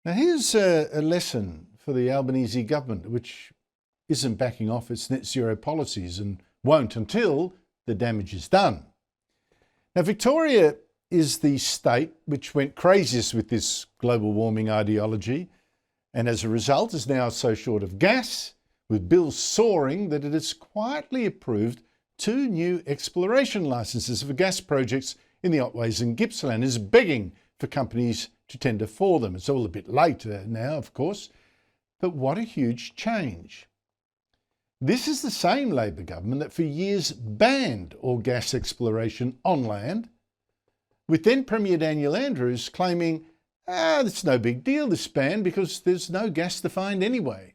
Now, here's a lesson for the Albanese government, which isn't backing off its net zero policies and won't until the damage is done. Now, Victoria is the state which went craziest with this global warming ideology, and as a result is now so short of gas, with bills soaring, that it has quietly approved 2 new exploration licenses for gas projects in the Otways and Gippsland, is begging for companies to tender for them. It's all a bit late now, of course, but what a huge change. This is the same Labor government that for years banned all gas exploration on land, with then Premier Daniel Andrews claiming, it's no big deal, this ban, because there's no gas to find anyway.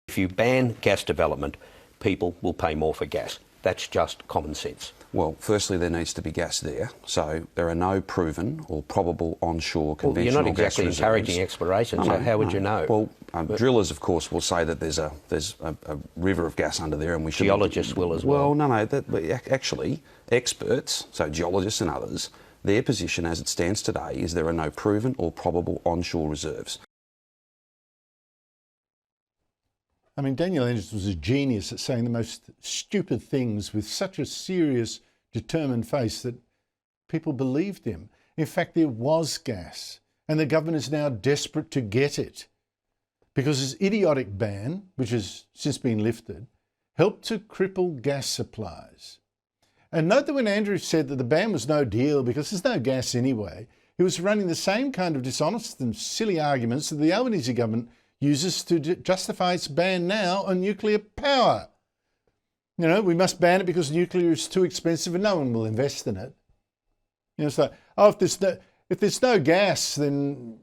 If you ban gas development, people will pay more for gas. That's just common sense. Well, firstly, there needs to be gas there. So there are no proven or probable onshore conventional gas reserves. You're not exactly encouraging exploration, so how would you know? Well, drillers, of course, will say that there's a river of gas under there, and we should. Geologists will as well. Well, but actually, experts, so geologists and others, their position as it stands today is there are no proven or probable onshore reserves. I mean, Daniel Andrews was a genius at saying the most stupid things with such a serious, determined face that people believed him. In fact, there was gas, and the government is now desperate to get it, because his idiotic ban, which has since been lifted, helped to cripple gas supplies. And note that when Andrews said that the ban was no deal because there's no gas anyway, he was running the same kind of dishonest and silly arguments that the Albanese government uses to justify its ban now on nuclear power. You know, we must ban it because nuclear is too expensive and no one will invest in it. You know, it's like, if there's no gas, then,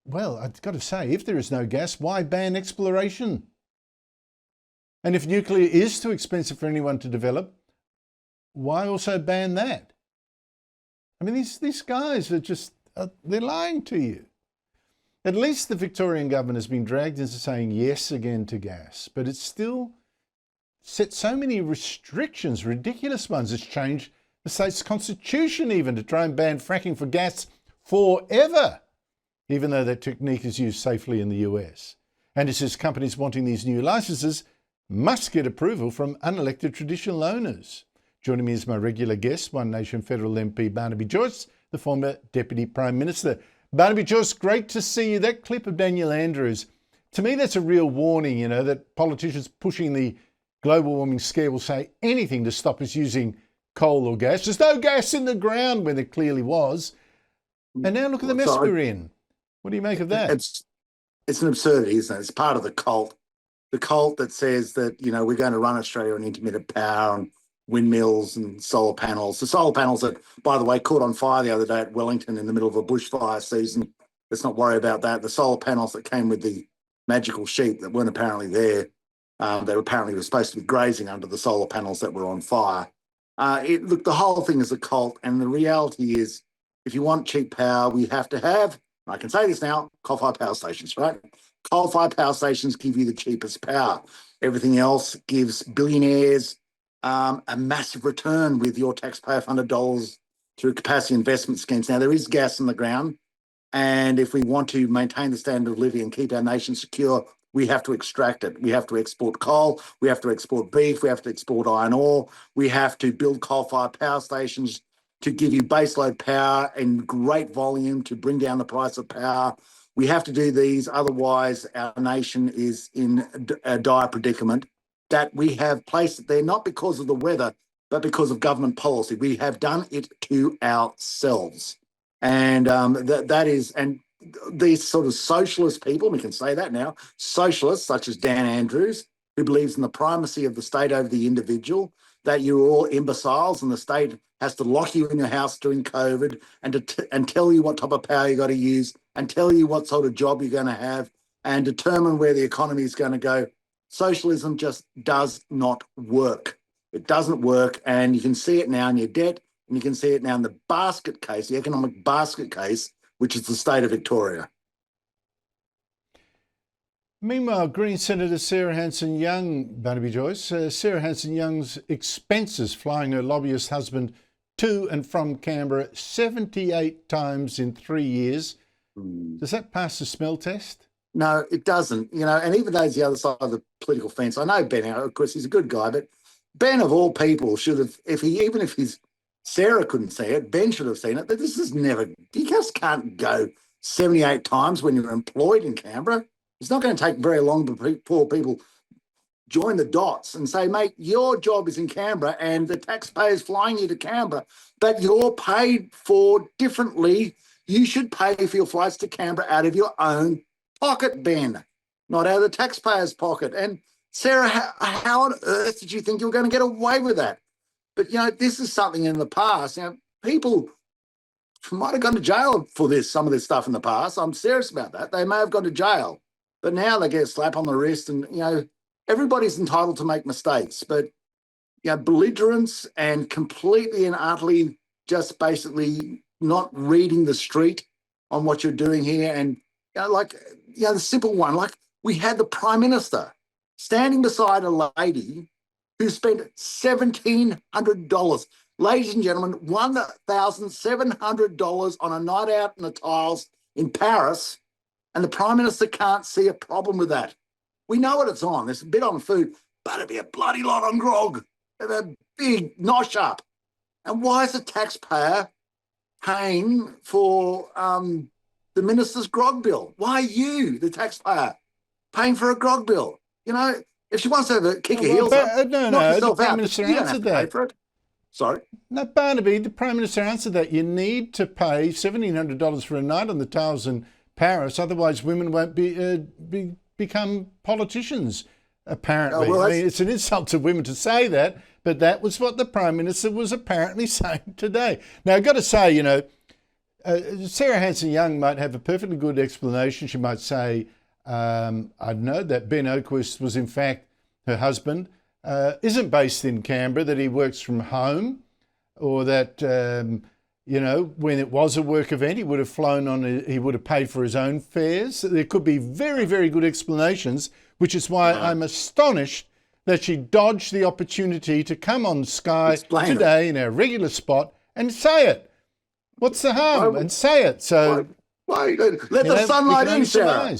well, I've got to say, if there is no gas, why ban exploration? And if nuclear is too expensive for anyone to develop, why also ban that? I mean, these guys are just, they're lying to you. At least the Victorian government has been dragged into saying yes again to gas, but it's still set so many restrictions, ridiculous ones. It's changed the state's constitution even to try and ban fracking for gas forever, even though that technique is used safely in the US. And it says companies wanting these new licenses must get approval from unelected traditional owners. Joining me is my regular guest, One Nation Federal MP Barnaby Joyce, the former Deputy Prime Minister. Barnaby Joyce, great to see you. That clip of Daniel Andrews, to me that's a real warning, you know, that politicians pushing the global warming scare will say anything to stop us using coal or gas. There's no gas in the ground when there clearly was. And now look at the mess we're in. What do you make of that? It's an absurdity, isn't it? It's part of the cult. The cult that says that, you know, we're going to run Australia on intermittent power and windmills and solar panels. The solar panels that, by the way, caught on fire the other day at Wellington in the middle of a bushfire season. Let's not worry about that. The solar panels that came with the magical sheep that weren't apparently there. They apparently were supposed to be grazing under the solar panels that were on fire. Look, the whole thing is a cult, and the reality is, if you want cheap power, we have to have, I can say this now, coal-fired power stations, right? Coal-fired power stations give you the cheapest power. Everything else gives billionaires a massive return with your taxpayer-funded dollars through capacity investment schemes. Now, there is gas in the ground, and if we want to maintain the standard of living and keep our nation secure, we have to extract it. We have to export coal, we have to export beef, we have to export iron ore, we have to build coal-fired power stations to give you baseload power in great volume to bring down the price of power. We have to do these, otherwise our nation is in a dire predicament that we have placed it there, not because of the weather, but because of government policy. We have done it to ourselves. And that is, and these sort of socialist people, we can say that now, socialists such as Dan Andrews, who believes in the primacy of the state over the individual, that you're all imbeciles and the state has to lock you in your house during COVID and tell you what type of power you got to use and tell you what sort of job you're going to have and determine where the economy is going to go. Socialism just does not work. It doesn't work, and you can see it now in your debt, and you can see it now in the basket case, the economic basket case, which is the state of Victoria. Meanwhile, Green Senator Sarah Hanson-Young, Barnaby Joyce, Sarah Hanson-Young's expenses flying her lobbyist husband to and from Canberra 78 times in 3 years Does that pass the smell test? No, it doesn't. And even though he's the other side of the political fence, I know Ben, of course, he's a good guy, but Ben, of all people, should have, even if his Sarah couldn't see it, Ben should have seen it. But this is never, you just can't go 78 times when you're employed in Canberra. It's not going to take very long for poor people join the dots and say, mate, your job is in Canberra and the taxpayer's flying you to Canberra, but you're paid for differently. You should pay for your flights to Canberra out of your own pocket, Ben, not out of the taxpayer's pocket. And Sarah, how on earth did you think you were going to get away with that? But, this is something in the past. People might have gone to jail for some of this stuff in the past. I'm serious about that. They may have gone to jail, but now they get a slap on the wrist and, everybody's entitled to make mistakes, but belligerence and completely and utterly just basically not reading the street on what you're doing here. And the simple one, like we had the Prime Minister standing beside a lady who spent $1,700. Ladies and gentlemen, $1,700 on a night out in the tiles in Paris, and the Prime Minister can't see a problem with that. We know what it's on. There's a bit on food, but it'd be a bloody lot on grog. A big nosh up. And why is the taxpayer paying for the minister's grog bill? Why are you, the taxpayer, paying for a grog bill? If she wants to have a kick her heels up, knock yourself the Prime out, Minister you don't have answered to pay that. for it. Sorry? No, Barnaby, the Prime Minister answered that. You need to pay $1,700 for a night on the tiles in Paris, otherwise women won't become politicians, apparently. Well, I mean, it's an insult to women to say that, but that was what the Prime Minister was apparently saying today. Now, I've got to say, Sarah Hanson-Young might have a perfectly good explanation. She might say, I know that Ben Oakwist was in fact her husband, isn't based in Canberra, that he works from home, or that, when it was a work event, he would have he would have paid for his own fares. There could be very, very good explanations, which is why I'm astonished that she dodged the opportunity to come on Sky today in our regular spot and say it. What's the harm? And say it. So let the sunlight in, Sarah.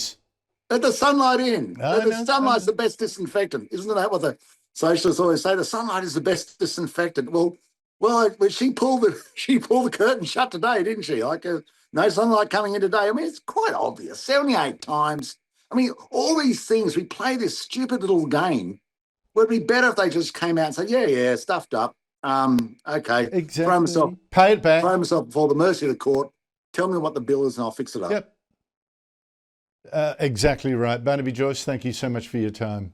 Let the sunlight in. The sunlight's the best disinfectant. Isn't that what the socialists always say? The sunlight is the best disinfectant. Well, she pulled the curtain shut today, didn't she? No sunlight coming in today. I mean, it's quite obvious. 78 times. I mean, all these things, we play this stupid little game. Would it be better if they just came out and said, yeah, stuffed up. Okay. Exactly. Pay it back. Throw myself before the mercy of the court. Tell me what the bill is and I'll fix it up. Yep. Exactly right. Barnaby Joyce, thank you so much for your time.